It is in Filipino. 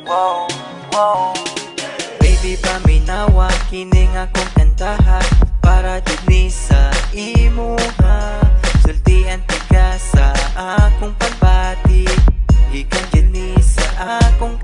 wow, wow. Baby, paminawa kining akong kantahan para jud ni sa imuha. Sultian tika sa akong pagbati, gikan jud ni sa akong